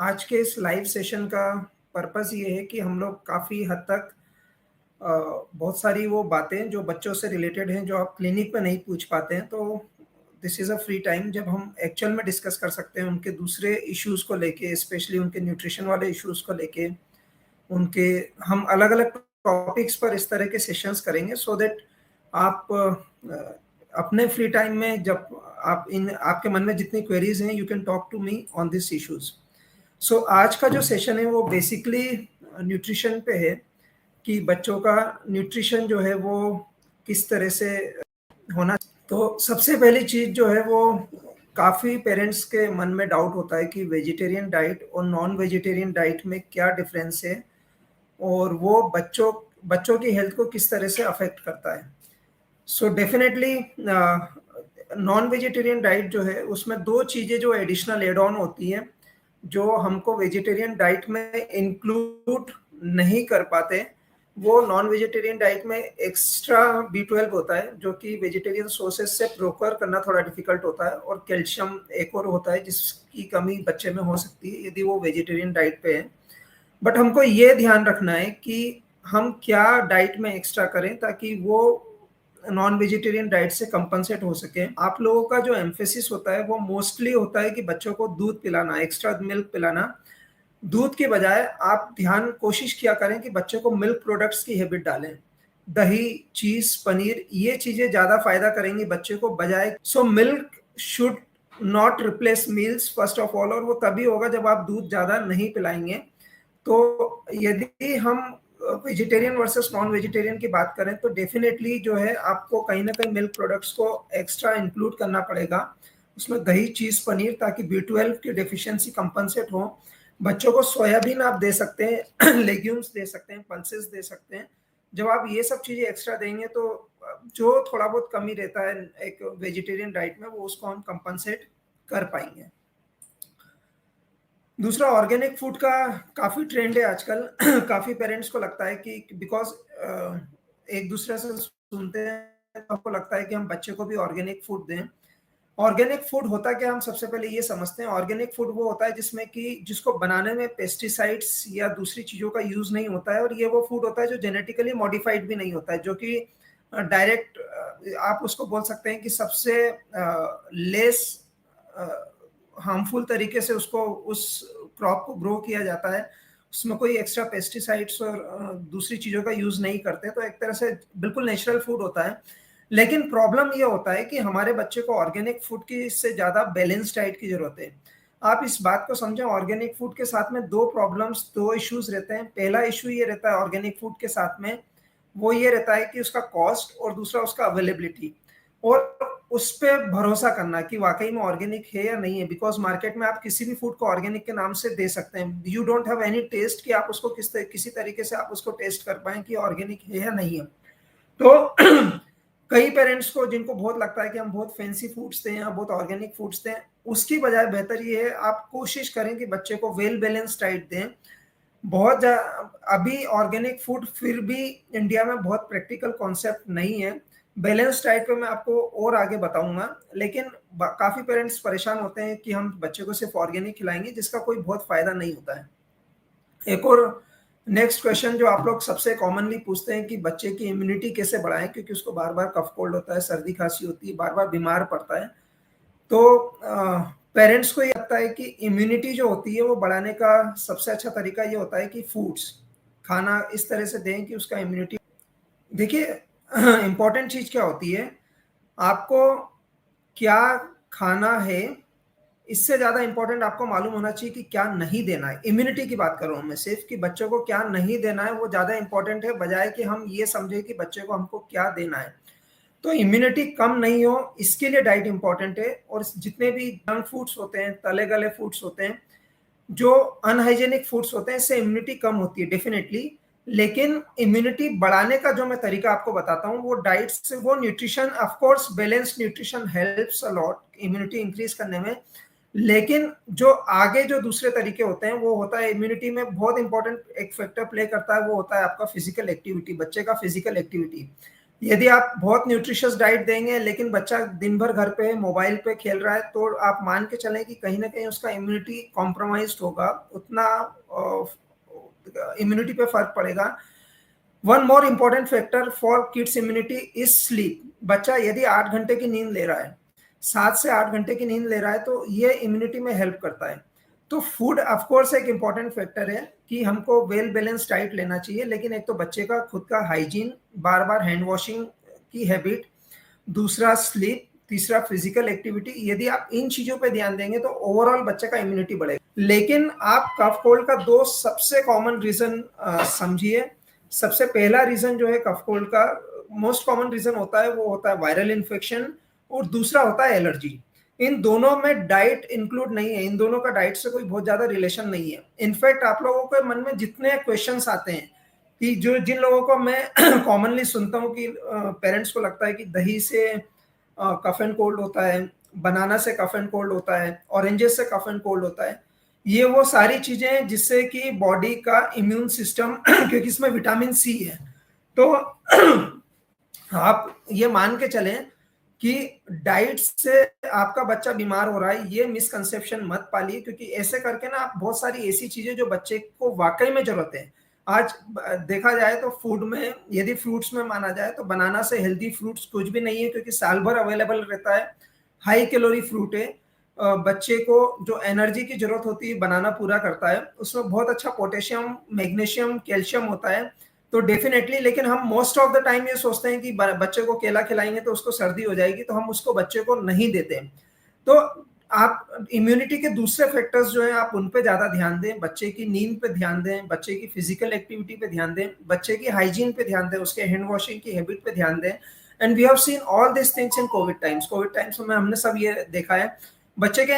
आज के इस लाइव सेशन का पर्पस ये है कि हम लोग काफ़ी हद तक बहुत सारी वो बातें जो बच्चों से रिलेटेड हैं जो आप क्लिनिक में नहीं पूछ पाते हैं, तो this is a free time जब हम एक्चुअल में डिस्कस कर सकते हैं उनके दूसरे इश्यूज़ को लेके, स्पेशली उनके न्यूट्रिशन वाले इश्यूज़ को लेके। उनके हम अलग-अलग टॉपिक्स पर इस तरह के सेशंस करेंगे सो दैट आप अपने फ्री टाइम में जब आपके मन में जितनी क्वेरीज हैं you can talk to me on this issues. So आज का जो सेशन है वो बेसिकली न्यूट्रिशन पे है कि बच्चों का न्यूट्रिशन जो है वो किस तरह से होना। तो सबसे पहली चीज जो है वो काफी पेरेंट्स के मन में डाउट होता है कि वेजिटेरियन डाइट और नॉन वेजिटेरियन डाइट में क्या डिफरेंस है और वो बच्चों की हेल्थ को किस तरह से अफेक्ट करता है। So definitely non vegetarian diet जो है उसमें दो चीज़ें जो एडिशनल एड ऑन होती हैं जो हमको वेजिटेरियन डाइट में इंक्लूड नहीं कर पाते। वो नॉन वेजिटेरियन डाइट में एक्स्ट्रा B12 होता है जो कि वेजिटेरियन सोर्सेस से प्रोक्योर करना थोड़ा डिफिकल्ट होता है, और कैल्शियम एक और होता है जिसकी कमी बच्चे में हो सकती है यदि वो वेजिटेरियन डाइट पे है। बट हमको ये ध्यान रखना है कि हम क्या डाइट में एक्स्ट्रा करें ताकि वो नॉन वेजिटेरियन डाइट से कंपनसेट हो सके। आप लोगों का जो एम्फेसिस होता है वो मोस्टली होता है कि बच्चों को दूध पिलाना, एक्स्ट्रा मिल्क पिलाना। दूध के बजाय आप कोशिश किया करें कि बच्चे को मिल्क प्रोडक्ट्स की हैबिट डालें। दही, चीज, पनीर, ये चीजें ज्यादा फायदा करेंगी बच्चे को बजाय। So milk should not replace meals first of all, और वो तभी होगा जब आप दूध ज्यादा नहीं पिलाएंगे। तो यदि हम वेजिटेरियन वर्सेस नॉन वेजिटेरियन की बात करें तो डेफिनेटली जो है आपको कहीं ना कहीं मिल्क प्रोडक्ट्स को एक्स्ट्रा इंक्लूड करना पड़ेगा उसमें, दही, चीज, पनीर, ताकि B12 की डेफिशिएंसी कंपनसेट हो। बच्चों को सोयाबीन आप दे सकते हैं, लेग्यूम्स दे सकते हैं, पल्सेस दे सकते हैं। जब आप ये सब चीजें एक्स्ट्रा देंगे तो जो थोड़ा बहुत कमी रहता है एक वेजिटेरियन डाइट में वो उसको हम कंपनसेट कर पाएंगे। दूसरा, ऑर्गेनिक फूड का काफी ट्रेंड है आजकल। काफी पेरेंट्स को लगता है कि बिकॉज एक दूसरे से सुनते हैं तो आपको लगता है कि हम बच्चे को भी ऑर्गेनिक फूड दें। ऑर्गेनिक फूड होता क्या, हम सबसे पहले ये समझते हैं। ऑर्गेनिक फूड वो होता है जिसमें कि जिसको बनाने में पेस्टिसाइड्स या दूसरी चीजों का यूज नहीं होता है, और ये वो फूड होता है जो जेनेटिकली मॉडिफाइड भी नहीं होता है, जो कि डायरेक्ट आप उसको बोल सकते हैं कि सबसे लेस हार्मफुल तरीके से उसको उस क्रॉप को ग्रो किया जाता है। उसमें कोई एक्स्ट्रा पेस्टिसाइड्स और दूसरी चीजों का यूज नहीं करते, तो एक तरह से बिल्कुल नेचुरल फूड होता है। लेकिन प्रॉब्लम ये होता है कि हमारे बच्चे को ऑर्गेनिक फूड की से ज्यादा बैलेंस डाइट की जरूरत है। आप इस बात को समझें, ऑर्गेनिक फूड के साथ में दो इश्यूज रहते हैं। पहला इशू ये रहता है ऑर्गेनिक फूड के साथ में, वो ये रहता है कि उसका कॉस्ट, और दूसरा उसका अवेलेबिलिटी, और उस पर भरोसा करना कि वाकई में ऑर्गेनिक है या नहीं है। बिकॉज मार्केट में आप किसी भी फूड को ऑर्गेनिक के नाम से दे सकते हैं, you don't have any test कि आप उसको किसी तरीके से आप उसको टेस्ट कर पाए कि ऑर्गेनिक है या नहीं है। तो कई पेरेंट्स को जिनको बहुत लगता है कि हम बहुत फैंसी फूड्स दें या बहुत ऑर्गेनिक फूड्स दें, उसकी बजाय बेहतर ये है आप कोशिश करें कि बच्चे को वेल बैलेंस डाइट दें। अभी ऑर्गेनिक फूड फिर भी इंडिया में बहुत प्रैक्टिकल कॉन्सेप्ट नहीं है। बैलेंस डाइट पे मैं आपको और आगे बताऊंगा, लेकिन काफी पेरेंट्स परेशान होते हैं कि हम बच्चे को सिर्फ ऑर्गेनिक खिलाएंगे जिसका कोई बहुत फायदा नहीं होता है। एक और नेक्स्ट क्वेश्चन जो आप लोग सबसे कॉमनली पूछते हैं कि बच्चे की इम्यूनिटी कैसे बढ़ाएं, क्योंकि उसको बार बार कफ कोल्ड होता है, सर्दी खांसी होती है, बार बार बीमार पड़ता है। तो पेरेंट्स को ये लगता है कि इम्यूनिटी जो होती है वो बढ़ाने का सबसे अच्छा तरीका ये होता है कि फूड्स खाना इस तरह से दें कि उसका इम्यूनिटी। देखिए, इंपॉर्टेंट चीज क्या होती है, आपको क्या खाना है, इससे ज्यादा इंपॉर्टेंट आपको मालूम होना चाहिए कि क्या नहीं देना है। इम्यूनिटी की बात कर रहा हूं मैं सिर्फ, कि बच्चों को क्या नहीं देना है वो ज्यादा इंपॉर्टेंट है, बजाय कि हम ये समझे कि बच्चे को हमको क्या देना है। तो इम्यूनिटी कम नहीं हो इसके लिए डाइट इंपॉर्टेंट है। और जितने भी जंक फूड्स होते हैं, तले गले फूड्स होते हैं, जो अनहाइजेनिक फूड्स होते हैं, इससे इम्यूनिटी कम होती है डेफिनेटली। लेकिन इम्यूनिटी बढ़ाने का जो मैं तरीका आपको बताता हूँ वो डाइट से, वो nutrition, of course balanced nutrition helps a lot immunity increase करने में। लेकिन जो आगे जो दूसरे तरीके होते हैं वो होता है इम्यूनिटी में बहुत इंपॉर्टेंट एक फैक्टर प्ले करता है, वो होता है आपका फिजिकल एक्टिविटी, बच्चे का फिजिकल एक्टिविटी। यदि आप बहुत न्यूट्रिशियस डाइट देंगे लेकिन बच्चा दिन भर घर पे मोबाइल पे खेल रहा है, तो आप मान के चलें कि कहीं ना कहीं उसका इम्यूनिटी कॉम्प्रोमाइज होगा, उतना इम्यूनिटी पे फर्क पड़ेगा। One more important factor for kids immunity is sleep. बच्चा यदि 8 घंटे की नींद ले रहा है, 7 से 8 घंटे की नींद ले रहा है, तो ये इम्यूनिटी में हेल्प करता है। तो फूड ऑफकोर्स एक इंपॉर्टेंट फैक्टर है कि हमको वेल बैलेंस डाइट लेना चाहिए, लेकिन एक तो बच्चे का खुद का हाइजीन, बार बार हैंड वॉशिंग की हैबिट, दूसरा स्लीप, तीसरा फिजिकल एक्टिविटी। यदि आप इन चीजों पे ध्यान देंगे तो ओवरऑल बच्चे का इम्यूनिटी बढ़ेगा। लेकिन आप कफ कोल्ड का दो सबसे कॉमन रीजन समझिए। सबसे पहला रीजन जो है कफ कोल्ड का मोस्ट कॉमन रीजन होता है, वो होता है वायरल इन्फेक्शन, और दूसरा होता है एलर्जी। इन दोनों में डाइट इंक्लूड नहीं है, इन दोनों का डाइट से कोई बहुत ज्यादा रिलेशन नहीं है। इनफैक्ट आप लोगों के मन में जितने क्वेश्चंस आते हैं कि जो जिन लोगों को मैं कॉमनली सुनता हूँ कि पेरेंट्स को लगता है कि दही से कफ एंड कोल्ड होता है, बनाना से कफ एंड कोल्ड होता है, ऑरेंजेस से कफ एंड कोल्ड होता है, ये वो सारी चीजें हैं जिससे कि बॉडी का इम्यून सिस्टम क्योंकि इसमें विटामिन सी है, तो आप ये मान के चलें कि डाइट से आपका बच्चा बीमार हो रहा है, ये मिसकंसेप्शन मत पालिए, क्योंकि ऐसे करके ना आप बहुत सारी ऐसी चीजें जो बच्चे को वाकई में जरूरत है। आज देखा जाए तो फूड में, यदि फ्रूट्स में माना जाए तो बनाना से हेल्दी फ्रूट्स कुछ भी नहीं है, क्योंकि साल भर अवेलेबल रहता है, हाई कैलोरी फ्रूट है। बच्चे को जो एनर्जी की जरूरत होती है बनाना पूरा करता है, उसमें बहुत अच्छा पोटेशियम, मैग्नीशियम, कैल्शियम होता है, तो डेफिनेटली। लेकिन हम मोस्ट ऑफ द टाइम ये सोचते हैं कि बच्चे को केला खिलाएंगे तो उसको सर्दी हो जाएगी, तो हम उसको बच्चे को नहीं देते। तो आप इम्यूनिटी के दूसरे फैक्टर्स जो हैं आप उन पे ज्यादा ध्यान दें, बच्चे की नींद पे ध्यान दें, बच्चे की फिजिकल एक्टिविटी पे ध्यान दें, बच्चे की हाइजीन पे ध्यान दें, उसके हैंड वॉशिंग की हैबिट पे ध्यान दें। And we have seen all this things in COVID times. COVID times में हमने सब ये देखा है। बच्चे के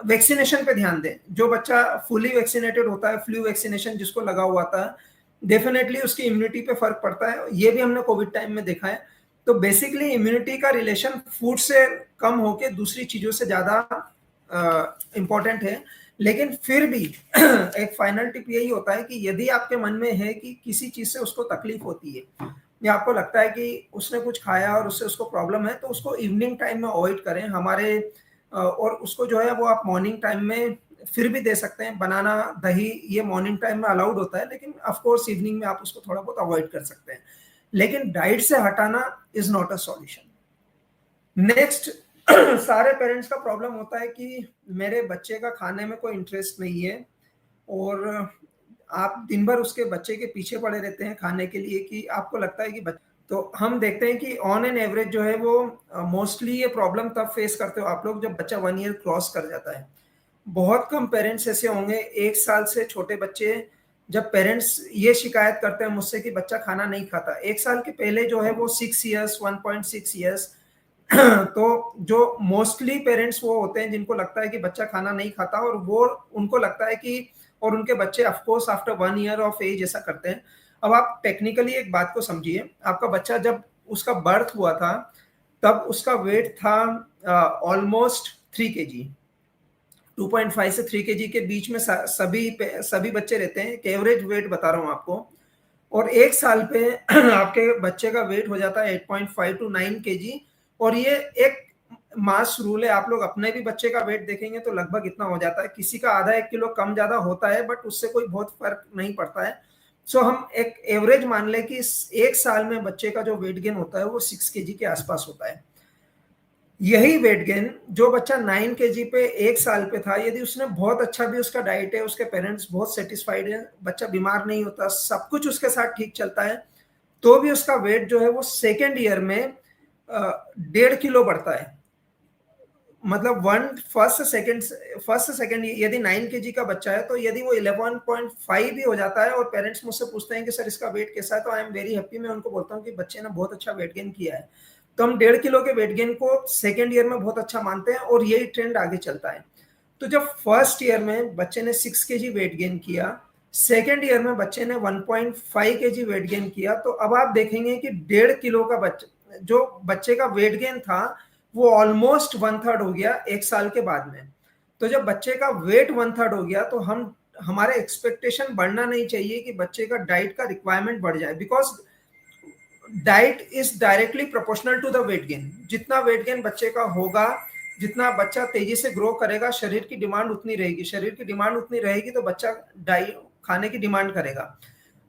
वैक्सीनेशन पे ध्यान दें। जो बच्चा फुली वैक्सीनेटेड होता है, फ्लू वैक्सीनेशन जिसको लगा हुआ था, डेफिनेटली उसकी इम्यूनिटी पे फर्क पड़ता है, ये भी हमने कोविड टाइम में देखा है। तो बेसिकली इम्यूनिटी का रिलेशन फूड से कम होके दूसरी चीजों से ज्यादा इंपॉर्टेंट है। लेकिन फिर भी एक फाइनल टिप यही होता है कि यदि आपके मन में है कि किसी चीज से उसको तकलीफ होती है, या आपको लगता है कि उसने कुछ खाया और उससे उसको प्रॉब्लम है, तो उसको इवनिंग टाइम में अवॉइड करें। हमारे और उसको जो है वो आप मॉर्निंग टाइम में फिर भी दे सकते हैं। बनाना, दही, ये मॉर्निंग टाइम में अलाउड होता है, लेकिन ऑफ कोर्स इवनिंग में आप उसको थोड़ा बहुत अवॉइड कर सकते हैं। लेकिन डाइट से हटाना is not a solution. Next, सारे पेरेंट्स का प्रॉब्लम होता है कि मेरे बच्चे का खाने में कोई इंटरेस्ट नहीं है, और आप दिन भर उसके बच्चे के पीछे पड़े रहते हैं खाने के लिए, कि आपको लगता है कि तो हम देखते हैं कि ऑन एन एवरेज जो है वो मोस्टली ये प्रॉब्लम तब फेस करते हो आप लोग जब बच्चा 1 ईयर क्रॉस कर जाता है। बहुत कम पेरेंट्स ऐसे होंगे, 1 साल से छोटे बच्चे, जब पेरेंट्स ये शिकायत करते हैं मुझसे कि बच्चा खाना नहीं खाता। 1 साल के पहले जो है वो 6 ईयर्स, 1.6 ईयर्स। तो जो मोस्टली पेरेंट्स वो होते हैं जिनको लगता है कि बच्चा खाना नहीं खाता, और वो उनको लगता है कि, और उनके बच्चे of course after 1 year of age ऐसा करते हैं। अब आप टेक्निकली एक बात को समझिए, आपका बच्चा जब उसका बर्थ हुआ था तब उसका वेट था ऑलमोस्ट 3 kg। 2.5 से 3 kg के बीच में सभी बच्चे रहते हैं, एक एवरेज वेट बता रहा हूँ आपको। और 1 साल पे आपके बच्चे का वेट हो जाता है 8.5 टू 9 kg। और ये एक मास रूल है, आप लोग अपने भी बच्चे का वेट देखेंगे तो लगभग इतना हो जाता है, किसी का आधा 1 किलो कम ज्यादा होता है, बट उससे कोई बहुत फर्क नहीं पड़ता है। सो हम एक एवरेज मान लें कि 1 साल में बच्चे का जो वेट गेन होता है वो 6 kg के आसपास होता है। यही वेट गेन जो बच्चा 9 kg पे 1 साल पे था, यदि उसने बहुत अच्छा भी उसका डाइट है, उसके पेरेंट्स बहुत सेटिस्फाइड है, बच्चा बीमार नहीं होता, सब कुछ उसके साथ ठीक चलता है, तो भी उसका वेट जो है वो सेकेंड ईयर में 1.5 किलो बढ़ता है। मतलब फर्स्ट से सेकेंड यदि 9 kg का बच्चा है, तो यदि वो 11.5 भी हो जाता है, और पेरेंट्स मुझसे पूछते हैं कि सर इसका वेट कैसा है, तो आई एम वेरी हैप्पी। मैं उनको बोलता हूँ कि बच्चे ने बहुत अच्छा वेट गेन किया है। तो हम 1.5 किलो के वेट गेन को सेकेंड ईयर में बहुत अच्छा मानते हैं, और यही ट्रेंड आगे चलता है। तो जब फर्स्ट ईयर में बच्चे ने 6 kg वेट गेन किया, सेकेंड ईयर में बच्चे ने 1.5 kg वेट गेन किया, तो अब आप देखेंगे कि 1.5 किलो का बच्चा, जो बच्चे का वेट गेन था, वो ऑलमोस्ट 1/3 हो गया 1 साल के बाद में। तो जब बच्चे का वेट 1/3 हो गया, तो हमारे एक्सपेक्टेशन बढ़ना नहीं चाहिए कि बच्चे का डाइट का रिक्वायरमेंट बढ़ जाए, because diet is directly proportional to the weight gain. जितना वेट गेन बच्चे का होगा, जितना बच्चा तेजी से ग्रो करेगा, शरीर की डिमांड उतनी रहेगी, शरीर की डिमांड उतनी रहेगी तो बच्चा डाइट खाने की डिमांड करेगा।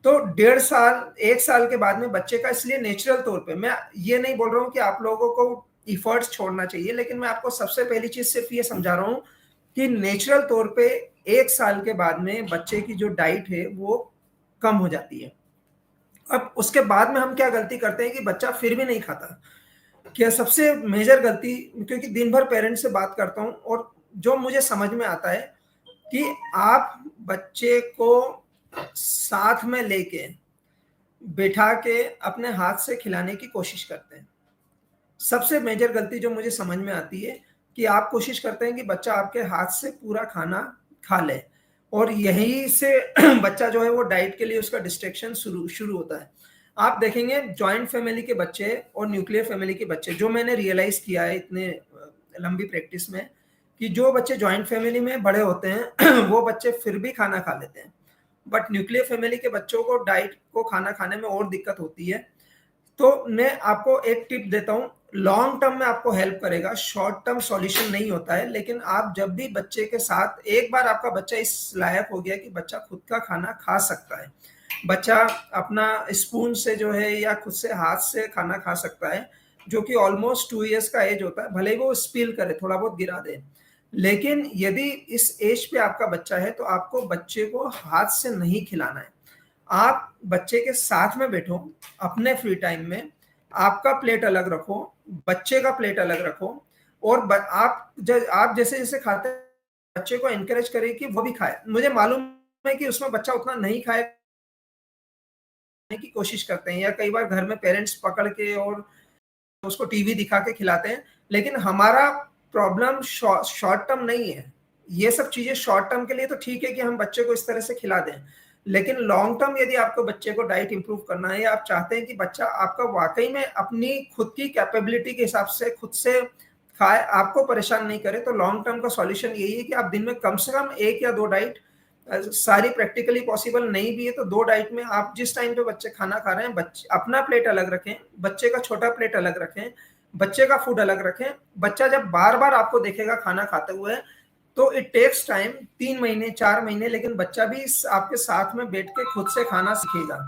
तो 1.5 साल 1 साल के बाद में बच्चे का, इसलिए नेचुरल तौर पे, मैं ये नहीं बोल रहा हूँ कि आप लोगों को इफर्ट्स छोड़ना चाहिए, लेकिन मैं आपको सबसे पहली चीज सिर्फ ये समझा रहा हूँ कि नेचुरल तौर पे 1 साल के बाद में बच्चे की जो डाइट है वो कम हो जाती है। अब उसके बाद में हम क्या गलती करते हैं कि बच्चा फिर भी नहीं खाता। क्या सबसे मेजर गलती, क्योंकि दिन भर पेरेंट्स से बात करता हूँ और जो मुझे समझ में आता है कि आप बच्चे को साथ में लेके बैठा के अपने हाथ से खिलाने की कोशिश करते हैं। सबसे मेजर गलती जो मुझे समझ में आती है कि आप कोशिश करते हैं कि बच्चा आपके हाथ से पूरा खाना खा ले, और यही से बच्चा जो है वो डाइट के लिए उसका डिस्ट्रैक्शन शुरू होता है। आप देखेंगे जॉइंट फैमिली के बच्चे और न्यूक्लियर फैमिली के बच्चे, जो मैंने रियलाइज किया है इतने लंबी प्रैक्टिस में, कि जो बच्चे जॉइंट फैमिली में बड़े होते हैं वो बच्चे फिर भी खाना खा लेते हैं, बट न्यूक्लियर फैमिली के बच्चों को डाइट को खाना खाने में और दिक्कत होती है। तो मैं आपको एक टिप देता हूं, लॉन्ग टर्म में आपको हेल्प करेगा, शॉर्ट टर्म सॉल्यूशन नहीं होता है, लेकिन आप जब भी बच्चे के साथ, एक बार आपका बच्चा इस लायक हो गया कि बच्चा खुद का खाना खा सकता है, बच्चा अपना स्पून से जो है या खुद से हाथ से खाना खा सकता है, जो कि ऑलमोस्ट 2 इयर्स का एज होता है, भले ही वो स्पिल करे, थोड़ा बहुत गिरा दे, लेकिन यदि इस एज पे आपका बच्चा है तो आपको बच्चे को हाथ से नहीं खिलाना है। आप बच्चे के साथ में बैठो अपने फ्री टाइम में, आपका प्लेट अलग रखो, बच्चे का प्लेट अलग रखो, और आप जैसे जैसे खाते हैं बच्चे को एनकरेज करें कि वो भी खाए। मुझे मालूम है कि उसमें बच्चा उतना नहीं खाए की कोशिश करते हैं, या कई बार घर में पेरेंट्स पकड़ के और उसको टीवी दिखा के खिलाते हैं, लेकिन हमारा प्रॉब्लम शॉर्ट टर्म नहीं है। ये सब चीजें शॉर्ट टर्म के लिए तो ठीक है कि हम बच्चे को इस तरह से खिला दें, लेकिन लॉन्ग टर्म यदि आपको बच्चे को डाइट इंप्रूव करना है, या आप चाहते हैं कि बच्चा आपका वाकई में अपनी खुद की कैपेबिलिटी के हिसाब से खुद से खाए, आपको परेशान नहीं करे, तो लॉन्ग टर्म का सॉल्यूशन यही है कि आप दिन में कम से कम 1 या 2 डाइट, सारी प्रैक्टिकली पॉसिबल नहीं भी है तो 2 डाइट में आप जिस टाइम पे बच्चे खाना खा रहे हैं, बच्चे अपना प्लेट अलग रखें, बच्चे का छोटा प्लेट अलग रखें, बच्चे का फूड अलग रखें। बच्चा जब बार बार आपको देखेगा खाना खाते हुए तो इट टेक्स टाइम, 3 महीने 4 महीने, लेकिन बच्चा भी आपके साथ में बैठ के खुद से खाना सीखेगा।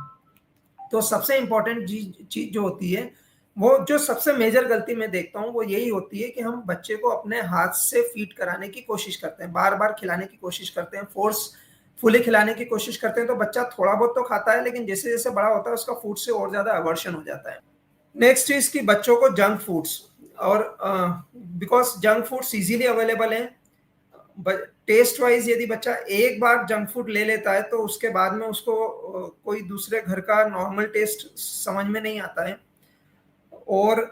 तो सबसे इंपॉर्टेंट चीज जो होती है, वो जो सबसे मेजर गलती मैं देखता हूँ वो यही होती है कि हम बच्चे को अपने हाथ से फीड कराने की कोशिश करते हैं, बार बार खिलाने की कोशिश करते हैं, फोर्स फुली खिलाने की कोशिश करते हैं, तो बच्चा थोड़ा बहुत तो खाता है, लेकिन जैसे जैसे बड़ा होता है उसका फूड से और ज्यादा अवर्शन हो जाता है। नेक्स्ट चीज कि बच्चों को जंक फूड्स, और because junk foods easily available हैं, टेस्ट वाइज यदि बच्चा एक बार जंक फूड ले लेता है तो उसके बाद में उसको कोई दूसरे घर का नॉर्मल टेस्ट समझ में नहीं आता है। और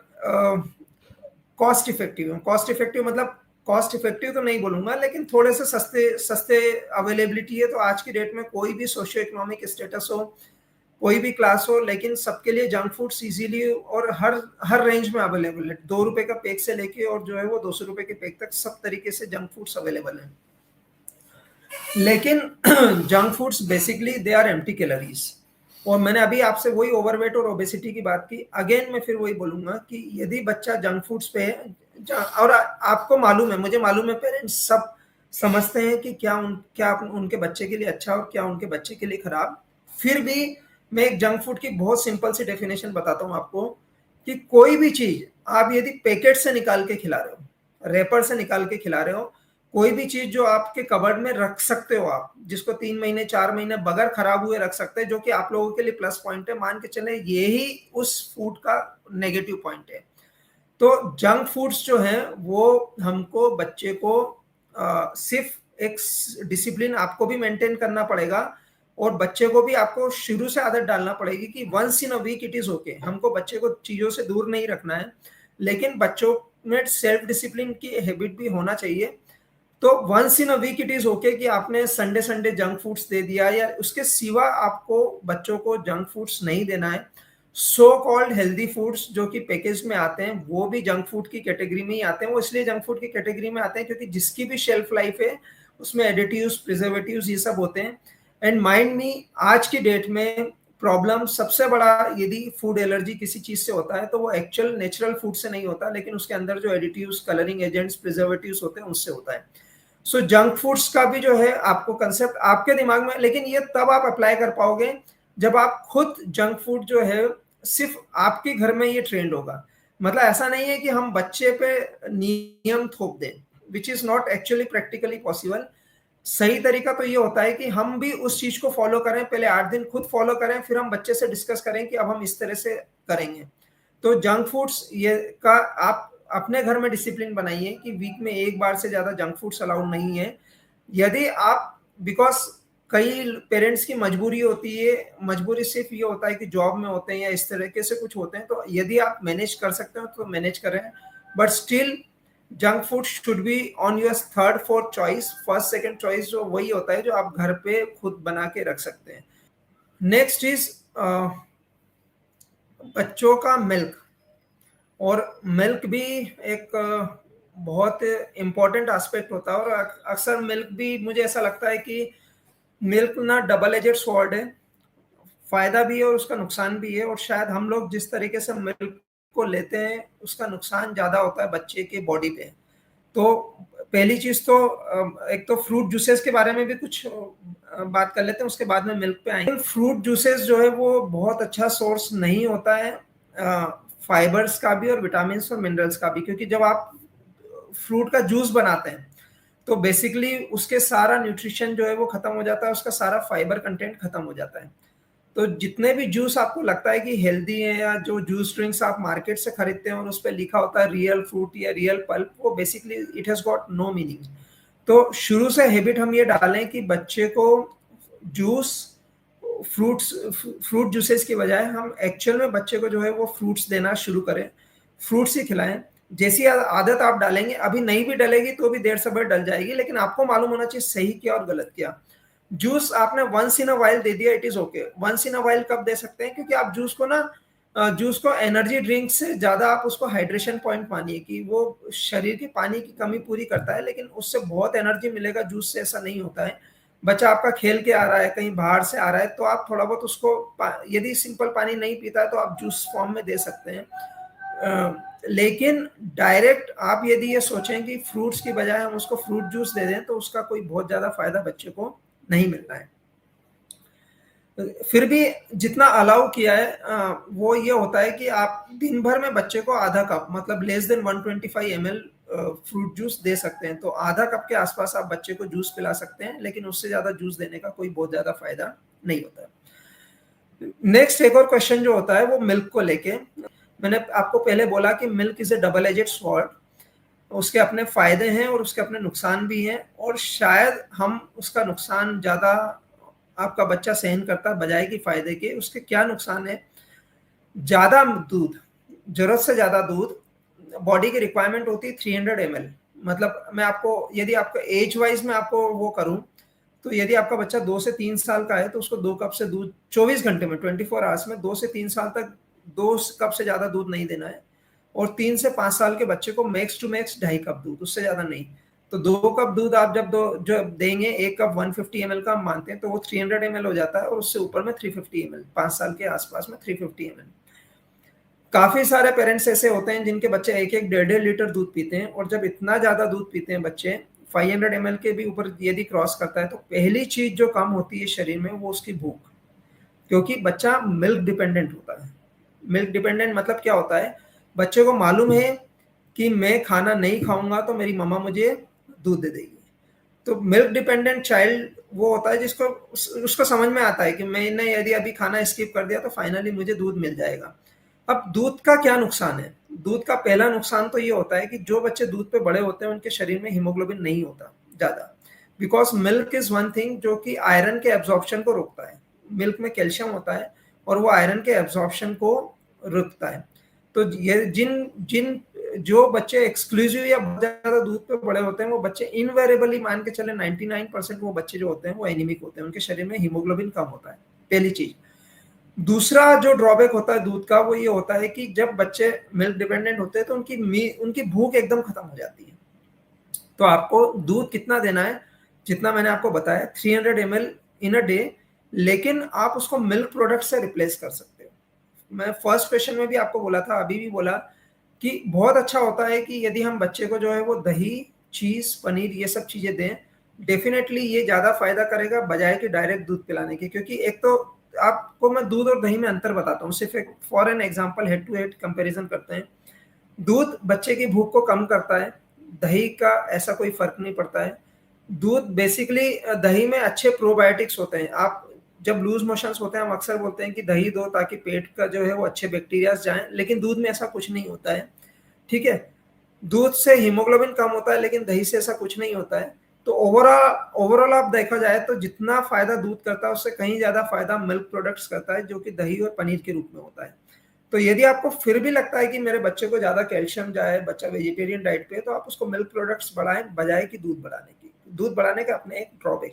कॉस्ट इफेक्टिव मतलब, कॉस्ट इफेक्टिव तो नहीं बोलूंगा, लेकिन थोड़े से सस्ते सस्ते अवेलेबिलिटी है। तो आज की डेट में कोई भी सोशियो इकोनॉमिक स्टेटस हो, कोई भी क्लास हो, लेकिन सबके लिए जंक फूड्स इजीली और हर रेंज में अवेलेबल है। 2 रुपए का पैक से लेके और जो है वो 200 रुपए के पैक तक सब तरीके से जंक फूड्स अवेलेबल है। लेकिन junk foods basically they are empty calories, और मैंने अभी आपसे वही ओवरवेट और ओबेसिटी की बात की। अगेन मैं फिर वही बोलूंगा कि यदि बच्चा जंक फूड्स पे है, और आपको मालूम है, मुझे मालूम है, पेरेंट्स सब समझते हैं कि क्या उनके बच्चे के लिए अच्छा और क्या उनके बच्चे के लिए खराब। फिर भी मैं एक जंक फूड की बहुत सिंपल सी डेफिनेशन बताता हूँ आपको, कि कोई भी चीज आप यदि पैकेट से निकाल के खिला रहे हो, रेपर से निकाल के खिला रहे हो, कोई भी चीज जो आपके कबर्ड में रख सकते हो आप, जिसको 3 महीने 4 महीने बगैर खराब हुए रख सकते हैं, जो कि आप लोगों के लिए प्लस पॉइंट है, मान के चले यही उस फूड का नेगेटिव पॉइंट है। तो जंक फूड्स जो है वो हमको बच्चे को सिर्फ एक डिसिप्लिन आपको भी मेंटेन करना पड़ेगा, और बच्चे को भी आपको शुरू से आदत डालना पड़ेगी कि once in a week it is okay. हमको बच्चे को चीजों से दूर नहीं रखना है, लेकिन बच्चों में सेल्फ डिसिप्लिन की हैबिट भी होना चाहिए। तो once in a week it is okay कि आपने संडे संडे जंक फूड्स दे दिया, या उसके सिवा आपको बच्चों को जंक फूड्स नहीं देना है। सो कॉल्ड हेल्दी फूड्स जो कि पैकेज में आते हैं वो भी जंक फूड की कैटेगरी में ही आते हैं। वो इसलिए जंक फूड की कैटेगरी में आते हैं क्योंकि जिसकी भी शेल्फ लाइफ है उसमें एडिटिव्स, प्रिजर्वेटिव्स, ये सब होते हैं। एंड माइंड मी, आज की डेट में प्रॉब्लम सबसे बड़ा यदि फूड एलर्जी किसी चीज से होता है तो वो एक्चुअल नेचुरल फूड से नहीं होता, लेकिन उसके अंदर जो एडिटिव्स, कलरिंग एजेंट्स, प्रिजर्वेटिव्स होते हैं उससे होता है। सो जंक फूड्स का भी जो है आपको कंसेप्ट आपके दिमाग में, लेकिन ये तब आप अप्लाई कर पाओगे जब आप खुद जंक फूड जो है सिर्फ आपके घर में ये ट्रेंड होगा। मतलब ऐसा नहीं है कि हम बच्चे पे नियम थोप दें, which is not actually practically possible. सही तरीका तो ये होता है कि हम भी उस चीज को फॉलो करें, पहले 8 दिन खुद फॉलो करें, फिर हम बच्चे से डिस्कस करें कि अब हम इस तरह से करेंगे। तो जंक फूड्स ये का आप अपने घर में डिसिप्लिन बनाइए कि वीक में एक बार से ज्यादा जंक फूड्स अलाउड नहीं है। यदि आप, बिकॉज कई पेरेंट्स की मजबूरी होती है, मजबूरी सिर्फ ये होता है कि जॉब में होते हैं या इस तरीके से कुछ होते हैं, तो यदि आप मैनेज कर सकते हो तो मैनेज करें, but still junk food should be on your third fourth choice. First second choice जो वही होता है जो आप घर पे खुद बना के रख सकते हैं। नेक्स्ट इज बच्चों का मिल्क। और मिल्क भी एक बहुत इम्पोर्टेंट एस्पेक्ट होता है, और अक्सर मिल्क भी मुझे ऐसा लगता है कि मिल्क ना डबल एजेड स्वॉर्ड है, फायदा भी है और उसका नुकसान भी है। और शायद हम लोग जिस तरीके से मिल्क को लेते हैं उसका नुकसान ज्यादा होता है बच्चे के बॉडी पे। तो पहली चीज तो एक तो फ्रूट जूसेस के बारे में भी कुछ बात कर लेते हैं, उसके बाद में मिल्क पे आएंगे। फ्रूट जूसेस जो है वो बहुत अच्छा सोर्स नहीं होता है फाइबर्स का भी और विटामिन और मिनरल्स का भी, क्योंकि जब आप फ्रूट का जूस बनाते हैं तो बेसिकली उसके सारा न्यूट्रिशन जो है वो खत्म हो जाता है, उसका सारा फाइबर कंटेंट खत्म हो जाता है। तो जितने भी जूस आपको लगता है कि हेल्दी है, या जो जूस ड्रिंक्स आप मार्केट से खरीदते हैं और उस पर लिखा होता है रियल फ्रूट या रियल पल्प, वो basically it has got no meaning. तो शुरू से हैबिट हम ये डालें कि बच्चे को जूस, फ्रूट जूसेस की बजाय हम एक्चुअल में बच्चे को जो है वो फ्रूट्स देना शुरू करें, फ्रूट्स ही खिलाएं। जैसी आदत आप डालेंगे, अभी नहीं भी डलेगी तो भी देर सवेर डल जाएगी, लेकिन आपको मालूम होना चाहिए सही क्या और गलत क्या। जूस आपने वंस इन अ वाइल दे दिया, it is okay. Once in a while कब दे सकते हैं, क्योंकि आप जूस को ना जूस को एनर्जी ड्रिंक से ज्यादा आप उसको हाइड्रेशन पॉइंट मानिए कि वो शरीर की पानी की कमी पूरी करता है, लेकिन उससे बहुत एनर्जी मिलेगा जूस से, ऐसा नहीं होता है। बच्चा आपका खेल के आ रहा है, कहीं बाहर से आ रहा है, तो आप थोड़ा बहुत उसको यदि सिंपल पानी नहीं पीता है तो आप जूस फॉर्म में दे सकते हैं। लेकिन डायरेक्ट आप यदि ये सोचें कि फ्रूट्स की बजाय हम उसको फ्रूट जूस दे दें तो उसका कोई बहुत ज्यादा फायदा बच्चे को नहीं मिलता है। फिर भी जितना अलाउ किया है वो ये होता है कि आप दिन भर में बच्चे को आधा कप, मतलब less than 125 ml fruit juice दे सकते हैं। तो आधा कप के आसपास आप बच्चे को जूस पिला सकते हैं, लेकिन उससे ज्यादा जूस देने का कोई बहुत ज्यादा फायदा नहीं होता है। नेक्स्ट एक और क्वेश्चन जो होता है वो मिल्क को लेके। मैंने आपको पहले बोला कि milk is A double aged sword, उसके अपने फायदे हैं और उसके अपने नुकसान भी हैं, और शायद हम उसका नुकसान ज्यादा आपका बच्चा सहन करता है बजाय कि फायदे के। उसके क्या नुकसान है? ज्यादा दूध, जरूरत से ज्यादा दूध, बॉडी की रिक्वायरमेंट होती है 300 ml। मतलब मैं आपको, यदि आपको एज वाइज में आपको वो करूं, तो यदि आपका बच्चा 2 से 3 साल का है तो उसको 2 कप से दूध 24 घंटे में, 24 आवर्स में 2 से 3 साल तक 2 कप से ज्यादा दूध नहीं देना है। और 3 से 5 साल के बच्चे को मैक्स टू मैक्स 2.5 कप दूध, उससे ज्यादा नहीं। तो 2 कप दूध आप जब देंगे, एक कप 150 ml का हम मानते हैं, तो वो 300 ml हो जाता है, और उससे ऊपर में 350 ml, 5 साल के आसपास में 350 ml। काफी सारे पेरेंट्स ऐसे होते हैं जिनके बच्चे 1-1, 1.5 लीटर दूध पीते हैं, और जब इतना ज्यादा दूध पीते हैं बच्चे, 500 ml के भी ऊपर यदि क्रॉस करता है, तो पहली चीज जो कम होती है शरीर में वो उसकी भूख, क्योंकि बच्चा मिल्क डिपेंडेंट होता है। मिल्क डिपेंडेंट मतलब क्या होता है? बच्चे को मालूम है कि मैं खाना नहीं खाऊंगा तो मेरी मम्मा मुझे दूध दे देगी। तो मिल्क डिपेंडेंट चाइल्ड वो होता है जिसको उसको समझ में आता है कि मैंने यदि अभी खाना स्किप कर दिया तो फाइनली मुझे दूध मिल जाएगा। अब दूध का क्या नुकसान है? दूध का पहला नुकसान तो ये होता है कि जो बच्चे दूध पे बड़े होते हैं उनके शरीर में हीमोग्लोबिन नहीं होता ज्यादा, because milk is one thing जो कि आयरन के एब्जॉर्प्शन को रोकता है। मिल्क में कैल्शियम होता है और वो आयरन के एब्जॉर्प्शन को रोकता है। तो ये जिन जिन जो बच्चे एक्सक्लूसिव या बहुत ज्यादा दूध पे बड़े होते हैं, वो बच्चे इनवेरेबली मान के चले 99% वो बच्चे जो होते हैं वो एनीमिक होते हैं, उनके शरीर में हीमोग्लोबिन कम होता है, पहली चीज। दूसरा जो ड्रॉबैक होता है दूध का वो ये होता है कि जब बच्चे मिल्क डिपेंडेंट होते हैं तो उनकी भूख एकदम खत्म हो जाती है। तो आपको दूध कितना देना है? जितना मैंने आपको बताया, 300 ml इन अ डे, लेकिन आप उसको मिल्क प्रोडक्ट से रिप्लेस कर सकते हो। मैं फर्स्ट क्वेश्चन में भी आपको बोला था, अभी भी बोला कि बहुत अच्छा होता है कि यदि हम बच्चे को जो है वो दही, चीज़, पनीर ये सब चीज़ें दें, डेफ़िनेटली ये ज़्यादा फ़ायदा करेगा बजाए कि डायरेक्ट दूध पिलाने के। क्योंकि एक तो आपको मैं दूध और दही में अंतर बताता हूँ, सिर्फ़ एक for an example head to head comparison करते हैं। दूध बच्चे की भूख को कम करता है, दही का ऐसा कोई फ़र्क नहीं पड़ता है। दूध बेसिकली दही में अच्छे प्रोबायोटिक्स होते हैं। आप जब लूज़ मोशंस होते हैं, हम अक्सर बोलते हैं कि दही दो ताकि पेट का जो है वो अच्छे बैक्टीरियाज़ जाएँ, लेकिन दूध में ऐसा कुछ नहीं होता है, ठीक है? दूध से हीमोग्लोबिन कम होता है, लेकिन दही से ऐसा कुछ नहीं होता है। तो ओवरऑल आप देखा जाए तो जितना फ़ायदा दूध करता है, उससे कहीं ज़्यादा फ़ायदा मिल्क प्रोडक्ट्स करता है, जो कि दही और पनीर के रूप में होता है। तो यदि आपको फिर भी लगता है कि मेरे बच्चे को ज़्यादा कैल्शियम जाए, बच्चा वेजिटेरियन डाइट पे है, तो आप उसको मिल्क प्रोडक्ट्स बढ़ाएँ, बजाए कि दूध बढ़ाने की। दूध बढ़ाने के अपने एक ड्रॉबैक्स